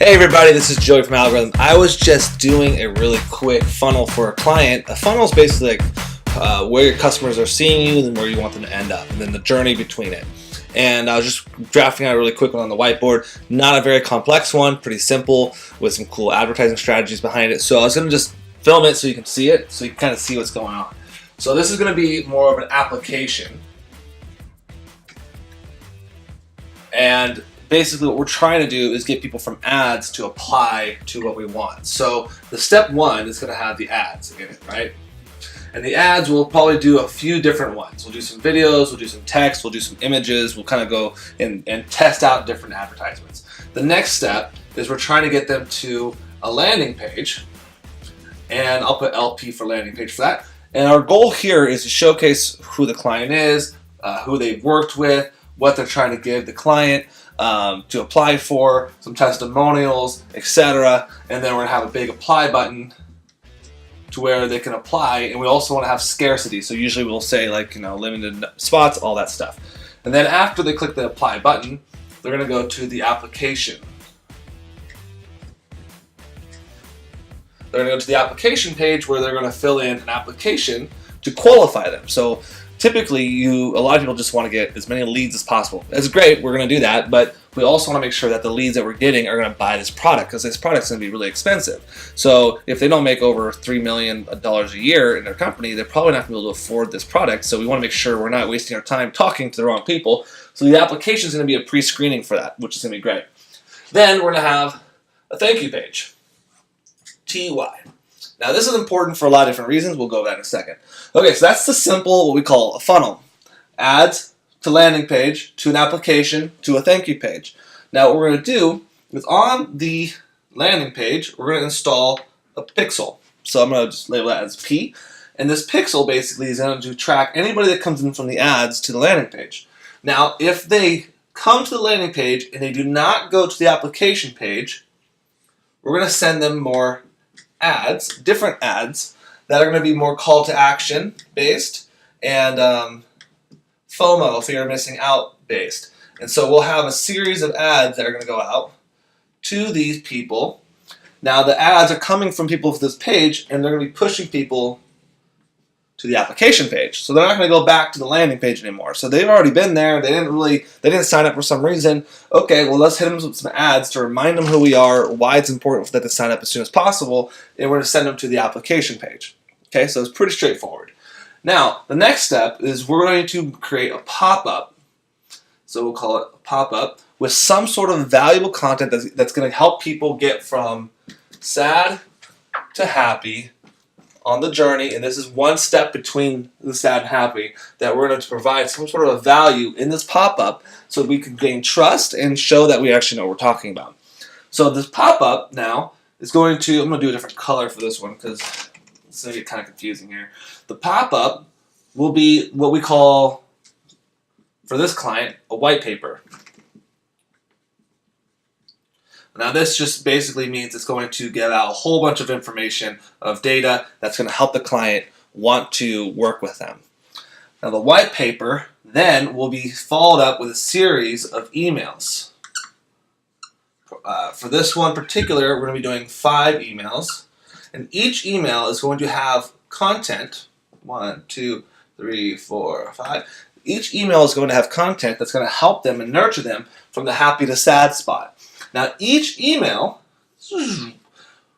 Hey everybody, this is Joey from Algorithm. I was just doing a really quick funnel for a client. A funnel is basically like where your customers are seeing you and where you want them to end up, and then the journey between it. And I was just drafting out a really quick one on the whiteboard. Not a very complex one, pretty simple with some cool advertising strategies behind it. So I was going to just film it so you can see it, so you can kind of see what's going on. So this is going to be more of an application. And basically what we're trying to do is get people from ads to apply to what we want. So the step one is going to have the ads in it, right? And the ads, we'll probably do a few different ones. We'll do some videos, we'll do some text, we'll do some images, we'll kind of go and test out different advertisements. The next step is we're trying to get them to a landing page, and I'll put LP for landing page for that. And our goal here is to showcase who the client is, who they've worked with, what they're trying to give the client, to apply for, some testimonials, etc. And then we're gonna have a big apply button to where they can apply, and we also want to have scarcity. So usually we'll say like, limited spots, all that stuff. And then after they click the apply button, they're gonna go to the application. They're gonna go to the application page where they're gonna fill in an application to qualify them. So typically, a lot of people just want to get as many leads as possible. That's great, we're going to do that, but we also want to make sure that the leads that we're getting are going to buy this product, because this product's going to be really expensive. So if they don't make over $3 million a year in their company, they're probably not going to be able to afford this product. So we want to make sure we're not wasting our time talking to the wrong people. So the application is going to be a pre-screening for that, which is going to be great. Then we're going to have a thank you page. TY. Now this is important for a lot of different reasons. We'll go over that in a second. Okay, so that's the simple, what we call a funnel. Ads to landing page, to an application, to a thank you page. Now what we're going to do is on the landing page, we're going to install a pixel. So I'm going to just label that as P. And this pixel basically is going to track anybody that comes in from the ads to the landing page. Now if they come to the landing page and they do not go to the application page, we're going to send them more ads, different ads, that are going to be more call to action based and FOMO, fear of missing out based. And so we'll have a series of ads that are going to go out to these people. Now the ads are coming from people to this page, and they're going to be pushing people to the application page. So they're not going to go back to the landing page anymore. So they've already been there. They didn't sign up for some reason. Okay, well let's hit them with some ads to remind them who we are, why it's important for them to sign up as soon as possible, and we're going to send them to the application page. Okay, so it's pretty straightforward. Now, the next step is we're going to create a pop-up. So we'll call it a pop-up with some sort of valuable content that's going to help people get from sad to happy on the journey, and this is one step between the sad and happy, that we're going to provide some sort of a value in this pop-up so we can gain trust and show that we actually know what we're talking about. So this pop-up now is going to, I'm going to do a different color for this one because it's going to get kind of confusing here. The pop-up will be what we call, for this client, a white paper. Now this just basically means it's going to give out a whole bunch of information of data that's going to help the client want to work with them. Now the white paper then will be followed up with a series of emails. For this one particular, we're going to be doing 5 emails, and each email is going to have content. 1, 2, 3, 4, 5. Each email is going to have content that's going to help them and nurture them from the happy to sad spot. Now each email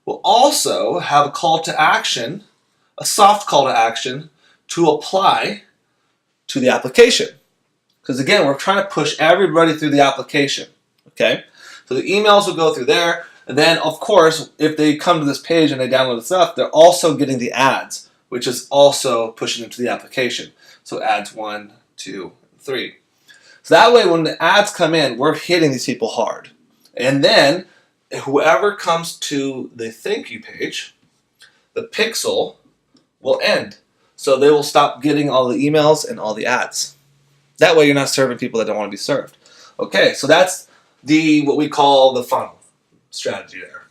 will also have a call to action, a soft call to action, to apply to the application. Because again, we're trying to push everybody through the application. Okay? So the emails will go through there, and then of course, if they come to this page and they download the stuff, they're also getting the ads, which is also pushing them to the application. So ads 1, 2, 3. So that way when the ads come in, we're hitting these people hard. And then, whoever comes to the thank you page, the pixel will end. So they will stop getting all the emails and all the ads. That way you're not serving people that don't want to be served. Okay, so that's what we call the funnel strategy there.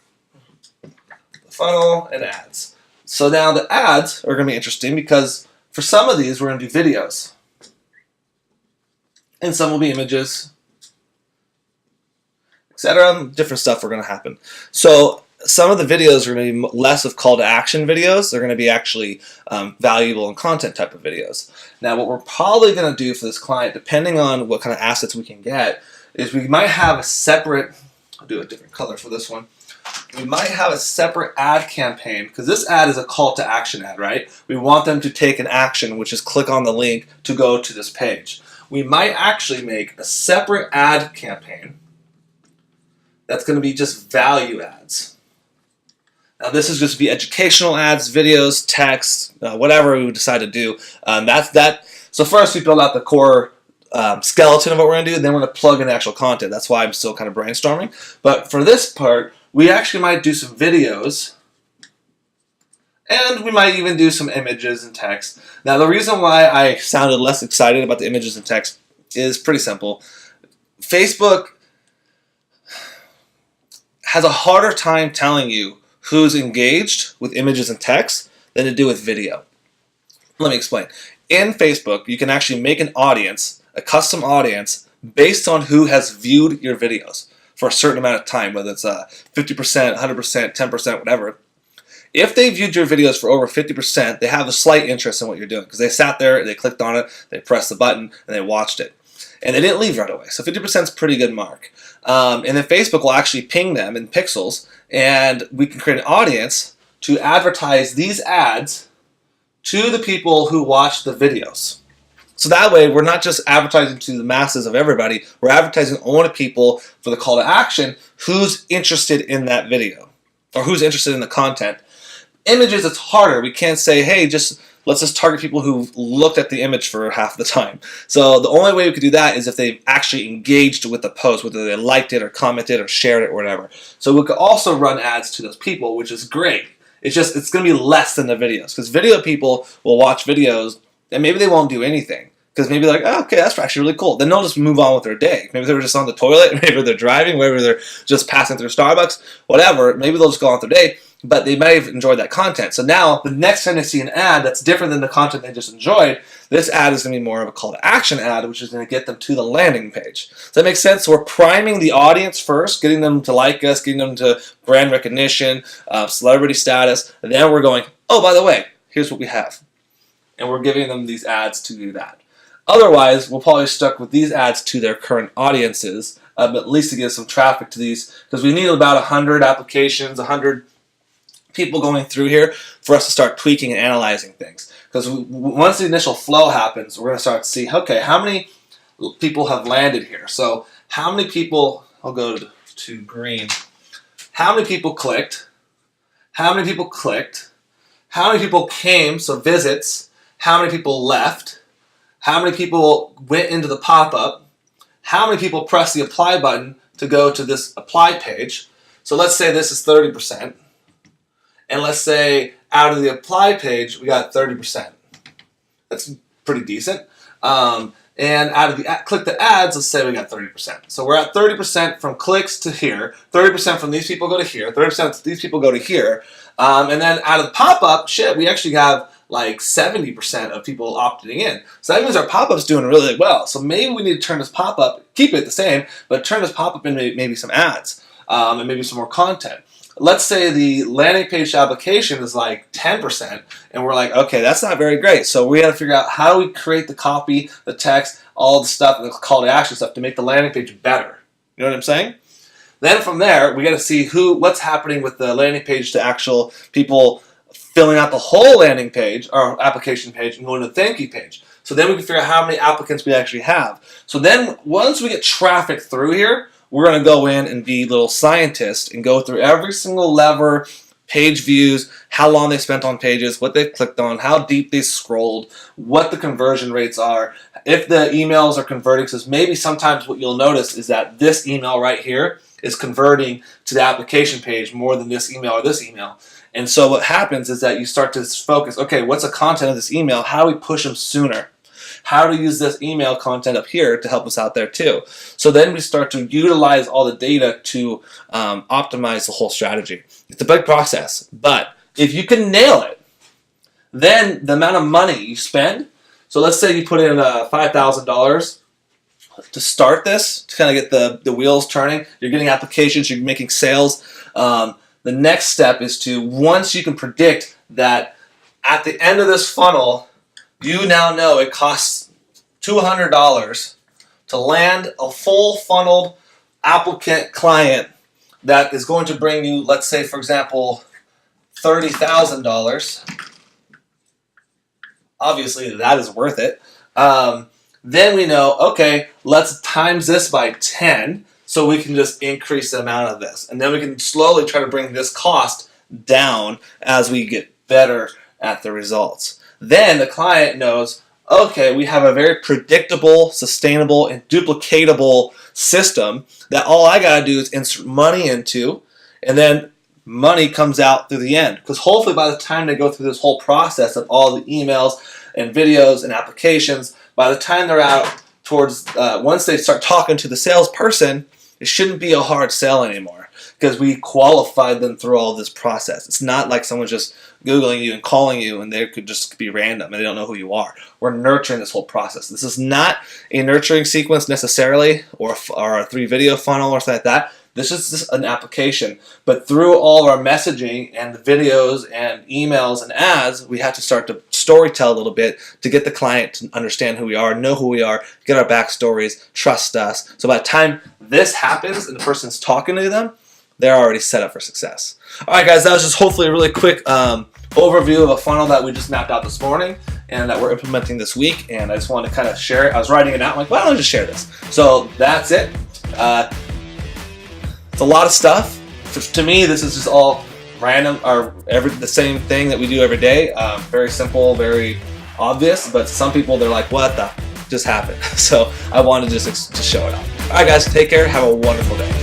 The funnel and ads. So now the ads are going to be interesting because for some of these we're going to do videos. And some will be images, etc. Different stuff are going to happen. So some of the videos are going to be less of call to action videos. They're going to be actually valuable and content type of videos. Now, what we're probably going to do for this client, depending on what kind of assets we can get, is we might have a separate, I'll do a different color for this one. We might have a separate ad campaign, because this ad is a call to action ad, right? We want them to take an action, which is click on the link to go to this page. We might actually make a separate ad campaign that's going to be just value ads. Now this is just be educational ads, videos, text, whatever we decide to do. So first we build out the core skeleton of what we're going to do, and then we're going to plug in the actual content. That's why I'm still kind of brainstorming. But for this part, we actually might do some videos, and we might even do some images and text. Now, the reason why I sounded less excited about the images and text is pretty simple. Facebook has a harder time telling you who's engaged with images and text than to do with video. Let me explain. In Facebook, you can actually make an audience, a custom audience, based on who has viewed your videos for a certain amount of time, whether it's 50%, 100%, 10%, whatever. If they viewed your videos for over 50%, they have a slight interest in what you're doing, because they sat there, they clicked on it, they pressed the button, and they watched it. And they didn't leave right away. So 50% is a pretty good mark. And then Facebook will actually ping them in pixels, and we can create an audience to advertise these ads to the people who watch the videos. So that way, we're not just advertising to the masses of everybody, we're advertising only to people for the call to action who's interested in that video, or who's interested in the content. Images, it's harder. We can't say, hey, let's just target people who looked at the image for half the time. So the only way we could do that is if they've actually engaged with the post, whether they liked it or commented or shared it or whatever. So we could also run ads to those people, which is great. It's going to be less than the videos, because video people will watch videos and maybe they won't do anything, because maybe they're like, oh, okay, that's actually really cool. Then they'll just move on with their day. Maybe they were just on the toilet, maybe they're driving, maybe they're just passing through Starbucks, whatever. Maybe they'll just go on with their day, but they might have enjoyed that content. So now, the next time they see an ad that's different than the content they just enjoyed, this ad is going to be more of a call to action ad, which is going to get them to the landing page. Does that make sense? So we're priming the audience first, getting them to like us, getting them to brand recognition, celebrity status, and then we're going, oh, by the way, here's what we have. And we're giving them these ads to do that. Otherwise, we'll probably stuck with these ads to their current audiences, at least to get some traffic to these, because we need about 100 applications, 100 people going through here for us to start tweaking and analyzing things. Because once the initial flow happens, we're going to start to see, okay, how many people have landed here? So how many people, I'll go to green, how many people clicked, how many people clicked, how many people came, so visits, how many people left, how many people went into the pop-up, how many people pressed the apply button to go to this apply page. So let's say this is 30%. And let's say out of the apply page, we got 30%. That's pretty decent. And out of the click the ads, let's say we got 30%. So we're at 30% from clicks to here, 30% from these people go to here, 30% of these people go to here. And then out of the pop-up, we actually have like 70% of people opting in. So that means our pop-up's doing really well. So maybe we need to turn this pop-up, keep it the same, but turn this pop-up into maybe some ads and maybe some more content. Let's say the landing page application is like 10%, and we're like, okay, that's not very great. So we got to figure out how do we create the copy, the text, all the stuff, the call to action stuff to make the landing page better. You know what I'm saying? Then from there, we got to see what's happening with the landing page to actual people filling out the whole landing page or application page and going to the thank you page. So then we can figure out how many applicants we actually have. So then once we get traffic through here, we're going to go in and be little scientists and go through every single lever, page views, how long they spent on pages, what they clicked on, how deep they scrolled, what the conversion rates are, if the emails are converting. Because maybe sometimes what you'll notice is that this email right here is converting to the application page more than this email or this email. And so what happens is that you start to focus, okay, what's the content of this email? How do we push them sooner? How to use this email content up here to help us out there too. So then we start to utilize all the data to optimize the whole strategy. It's a big process, but if you can nail it, then the amount of money you spend, so let's say you put in $5,000 to start this, to kind of get the wheels turning. You're getting applications, you're making sales. The next step is to, once you can predict that at the end of this funnel, you now know it costs $200 to land a full funneled applicant client that is going to bring you, let's say, for example, $30,000. Obviously, that is worth it. Then we know, okay, let's times this by 10 so we can just increase the amount of this. And then we can slowly try to bring this cost down as we get better at the results. Then the client knows, okay, we have a very predictable, sustainable, and duplicatable system that all I got to do is insert money into, and then money comes out through the end. Because hopefully by the time they go through this whole process of all the emails and videos and applications, by the time they're out towards, once they start talking to the salesperson, it shouldn't be a hard sell anymore because we qualified them through all this process. It's not like someone's just Googling you and calling you and they could just be random and they don't know who you are. We're nurturing this whole process. This is not a nurturing sequence necessarily or a 3-video funnel or something like that. This is just an application. But through all of our messaging and the videos and emails and ads, we have to start to storytell a little bit to get the client to understand who we are, know who we are, get our backstories, trust us. So by the time this happens and the person's talking to them, they're already set up for success. All right, guys, that was just hopefully a really quick overview of a funnel that we just mapped out this morning and that we're implementing this week. And I just wanted to kind of share it. I was writing it out. I'm like, why don't I just share this? So that's it. It's a lot of stuff. To me, this is just all random or the same thing that we do every day. Very simple, very obvious. But some people, they're like, what the just happened? So I wanted to just show it off. All right, guys, take care. Have a wonderful day.